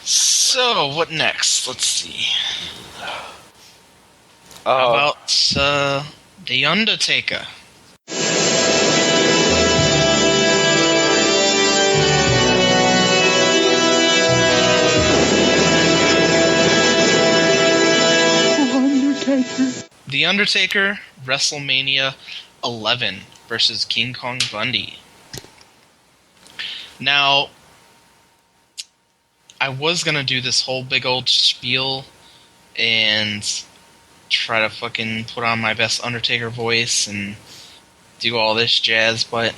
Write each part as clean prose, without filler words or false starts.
So, what next? Let's see. How Uh, about The Undertaker? The Undertaker, WrestleMania 11 versus King Kong Bundy. Now, I was gonna do this whole big old spiel and try to fucking put on my best Undertaker voice and do all this jazz, but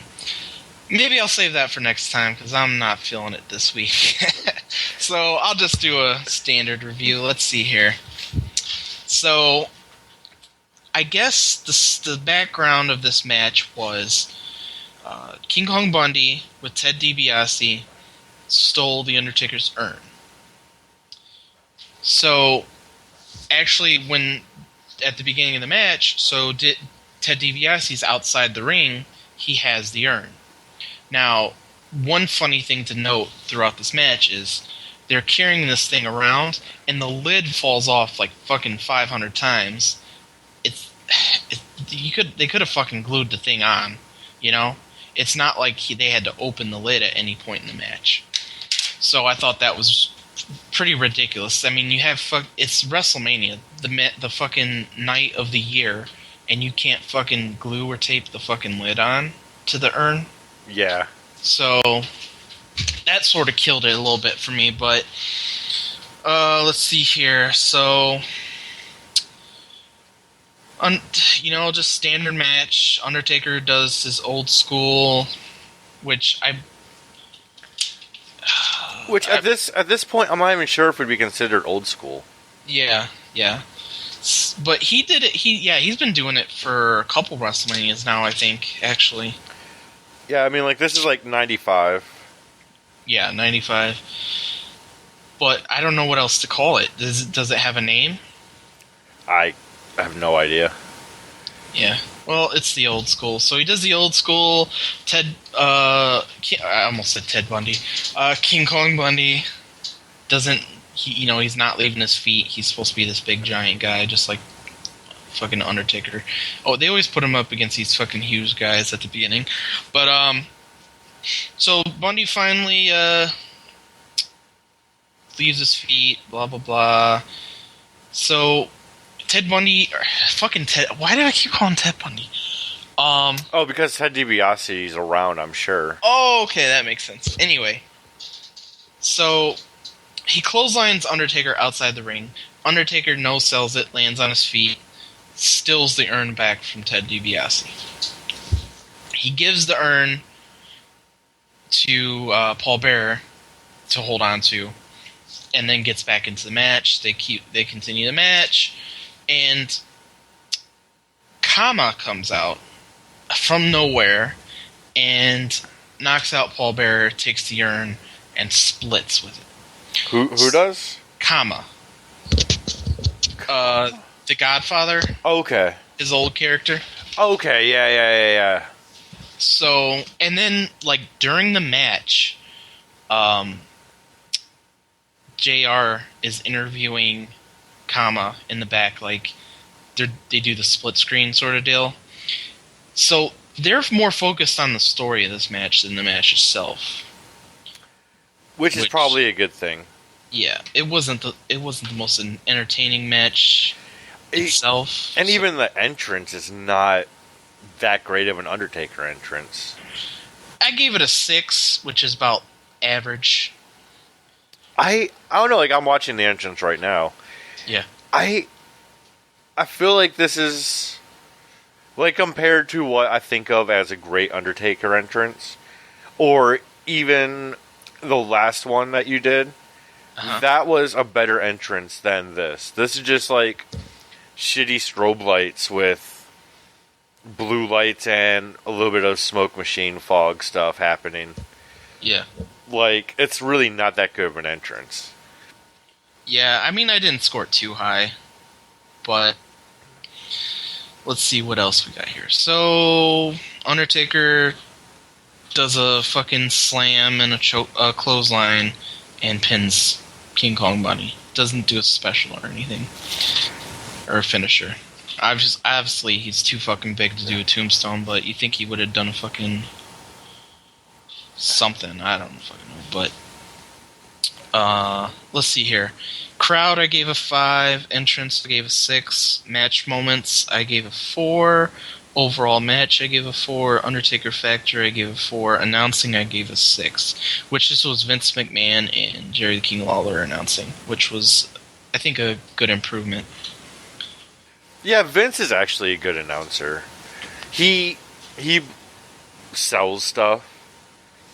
maybe I'll save that for next time because I'm not feeling it this week. So I'll just do a standard review. Let's see here. So, I guess the background of this match was King Kong Bundy with Ted DiBiase stole the Undertaker's urn. So, actually, when at the beginning of the match, Ted DiBiase's outside the ring, he has the urn. Now, one funny thing to note throughout this match is they're carrying this thing around, and the lid falls off like fucking 500 times. They could have fucking glued the thing on, you know? It's not like they had to open the lid at any point in the match. So I thought that was pretty ridiculous. I mean, it's WrestleMania, the fucking night of the year, and you can't fucking glue or tape the fucking lid on to the urn. yeah. So that sort of killed it a little bit for me, but let's see here. So, just standard match. Undertaker does his old school, which at this point, I'm not even sure if it would be considered old school. Yeah. But he did it. He's been doing it for a couple WrestleManias now, I think, actually. Yeah, I mean, like, this is like 95. Yeah, 95. But I don't know what else to call it. Does it have a name? I have no idea. Yeah. Well, it's the old school. So he does the old school. I almost said Ted Bundy. King Kong Bundy doesn't. He's not leaving his feet. He's supposed to be this big giant guy, just like fucking Undertaker. Oh, they always put him up against these fucking huge guys at the beginning. But so Bundy finally leaves his feet. Blah blah blah. So Ted Bundy, fucking Ted. Why did I keep calling Ted Bundy? Because Ted DiBiase is around, I'm sure. Oh, okay, that makes sense. Anyway, so he clotheslines Undertaker outside the ring. Undertaker no-sells it, lands on his feet, steals the urn back from Ted DiBiase. He gives the urn to Paul Bearer to hold on to, and then gets back into the match. They continue the match, and Kama comes out from nowhere and knocks out Paul Bearer, takes the urn, and splits with it. Who does? Kama. The Godfather. Okay. His old character. Okay, yeah. So, and then, like, during the match, JR is interviewing Kama in the back, like, they do the split screen sort of deal. So, they're more focused on the story of this match than the match itself. Which is probably a good thing. Yeah, it wasn't the most entertaining match itself. And even the entrance is not that great of an Undertaker entrance. I gave it a 6, which is about average. I don't know, like, I'm watching the entrance right now. Yeah. I feel like this is, like, compared to what I think of as a great Undertaker entrance, or even the last one that you did, that was a better entrance than this. This is just, like, shitty strobe lights with blue lights and a little bit of smoke machine fog stuff happening. Yeah. Like, it's really not that good of an entrance. Yeah, I mean, I didn't score it too high, but let's see what else we got here. So, Undertaker does a fucking slam and a clothesline and pins King Kong Bunny. Doesn't do a special or anything. Or a finisher. Obviously, he's too fucking big to do a tombstone, but you think he would have done a fucking something. I don't fucking know, but let's see here. Crowd, I gave a 5. Entrance, I gave a 6. Match moments, I gave a 4. Overall match, I gave a 4. Undertaker factor, I gave a 4. Announcing, I gave a 6. Which this was Vince McMahon and Jerry the King Lawler announcing, which was, I think, a good improvement. Yeah, Vince is actually a good announcer. He sells stuff.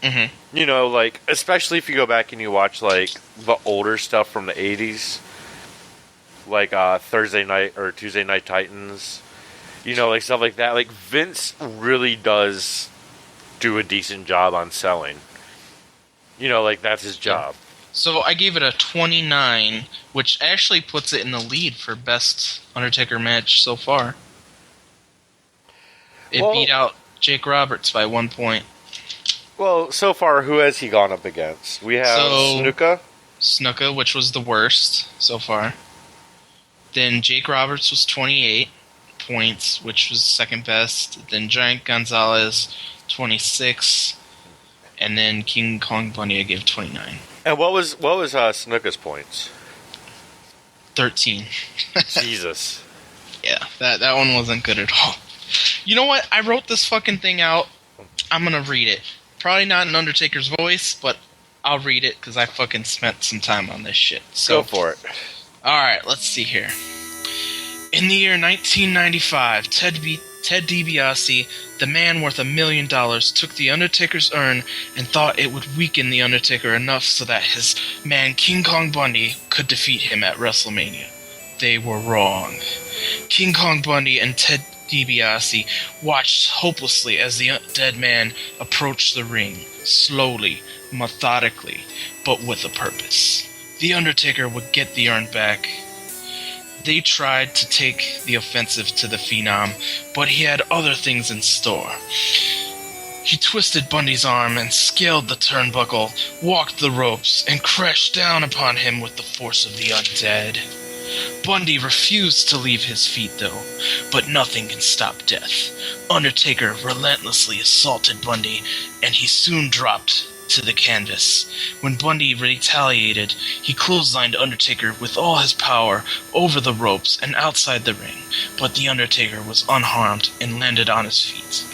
Mm-hmm. You know, like, especially if you go back and you watch, like, the older stuff from the 80s. Like, Thursday Night or Tuesday Night Titans. You know, like, stuff like that. Like, Vince really does do a decent job on selling. You know, like, that's his job. Yeah. So I gave it a 29, which actually puts it in the lead for best Undertaker match so far. It beat out Jake Roberts by 1 point. Well, so far, who has he gone up against? We have Snuka, which was the worst so far. Then Jake Roberts was 28 points, which was second best. Then Giant Gonzalez, 26. And then King Kong Bundy, I gave 29. And what was Snuka's points? 13. Jesus. Yeah, that one wasn't good at all. You know what? I wrote this fucking thing out. I'm gonna read it. Probably not in Undertaker's voice, but I'll read it because I fucking spent some time on this shit. So, go for it. Alright, let's see here. In the year 1995, Ted DiBiase, the man worth $1 million, took the Undertaker's urn and thought it would weaken the Undertaker enough so that his man King Kong Bundy could defeat him at WrestleMania. They were wrong. King Kong Bundy and Ted DiBiase watched hopelessly as the dead man approached the ring, slowly, methodically, but with a purpose. The Undertaker would get the urn back. They tried to take the offensive to the Phenom, but he had other things in store. He twisted Bundy's arm and scaled the turnbuckle, walked the ropes, and crashed down upon him with the force of the undead. Bundy refused to leave his feet, though, but nothing can stop death. Undertaker relentlessly assaulted Bundy, and he soon dropped to the canvas. When Bundy retaliated, he clotheslined Undertaker with all his power over the ropes and outside the ring, but the Undertaker was unharmed and landed on his feet.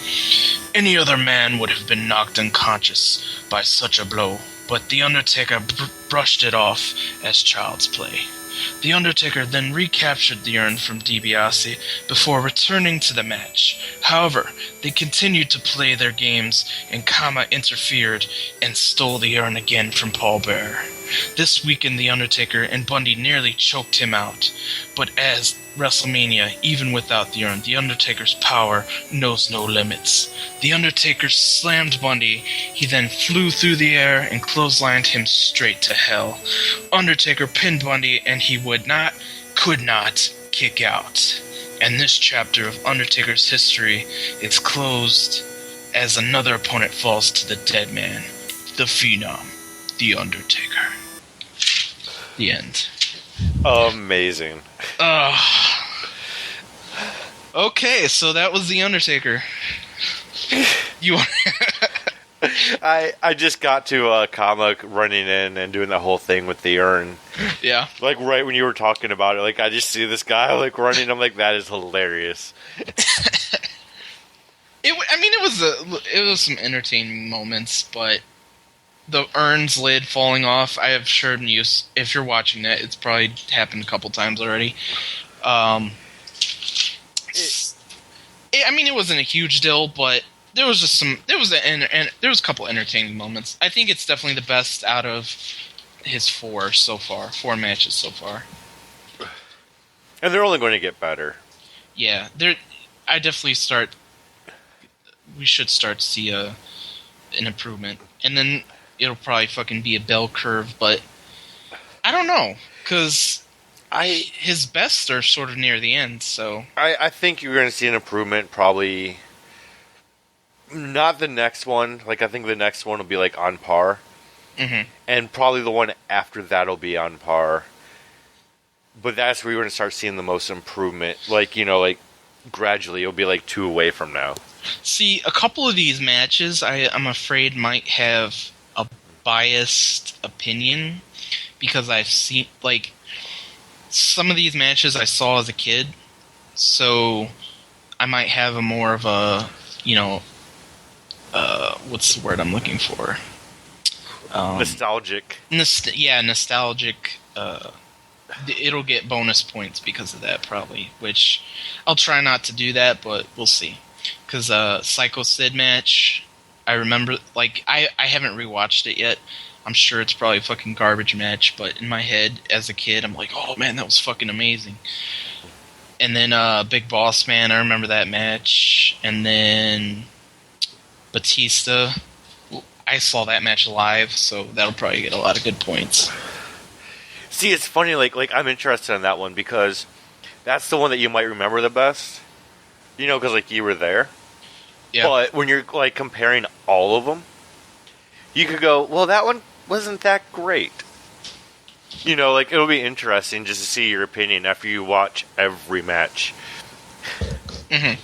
Any other man would have been knocked unconscious by such a blow, but the Undertaker brushed it off as child's play. The Undertaker then recaptured the urn from DiBiase before returning to the match. However, they continued to play their games, and Kama interfered and stole the urn again from Paul Bearer. This weakened the Undertaker, and Bundy nearly choked him out. But as WrestleMania, even without the urn, the Undertaker's power knows no limits. The Undertaker slammed Bundy. He then flew through the air and clotheslined him straight to hell. Undertaker pinned Bundy, and he could not kick out. And this chapter of Undertaker's history is closed as another opponent falls to the dead man, the Phenom, the Undertaker. The end. Amazing. Okay, so that was the Undertaker. You I just got to Kama running in and doing the whole thing with the urn. Yeah. Like right when you were talking about it, like I just see this guy like running. I'm like, that is hilarious. It was some entertaining moments, but the urn's lid falling off, I have shared news. If you're watching that, it's probably happened a couple times already. It wasn't a huge deal, but there was just there was a couple entertaining moments. I think it's definitely the best out of his 4 matches so far. And they're only going to get better. Yeah, we should start to see an improvement. And then it'll probably fucking be a bell curve, but I don't know, because his bests are sort of near the end, so... I think you're going to see an improvement, probably... Not the next one. Like, I think the next one will be, like, on par. and probably the one after that'll be on par. But that's where you're going to start seeing the most improvement. Like, like gradually it'll be like 2 away from now. See, a couple of these matches, I'm afraid might have a biased opinion because I've seen, like, some of these matches I saw as a kid, so I might have a more of a, what's the word I'm looking for? Nostalgic. Nostalgic. It'll get bonus points because of that, probably, which I'll try not to do that, but we'll see. Because Psycho Sid match, I remember, like, I haven't rewatched it yet. I'm sure it's probably a fucking garbage match, but in my head, as a kid, I'm like, oh man, that was fucking amazing. And then Big Boss Man, I remember that match. And then Batista, I saw that match live, so that'll probably get a lot of good points. See, it's funny, like I'm interested in that one because that's the one that you might remember the best. Because, like, you were there. Yeah. But when you're, like, comparing all of them, you could go, well, that one wasn't that great. Like, it'll be interesting just to see your opinion after you watch every match. Mm-hmm.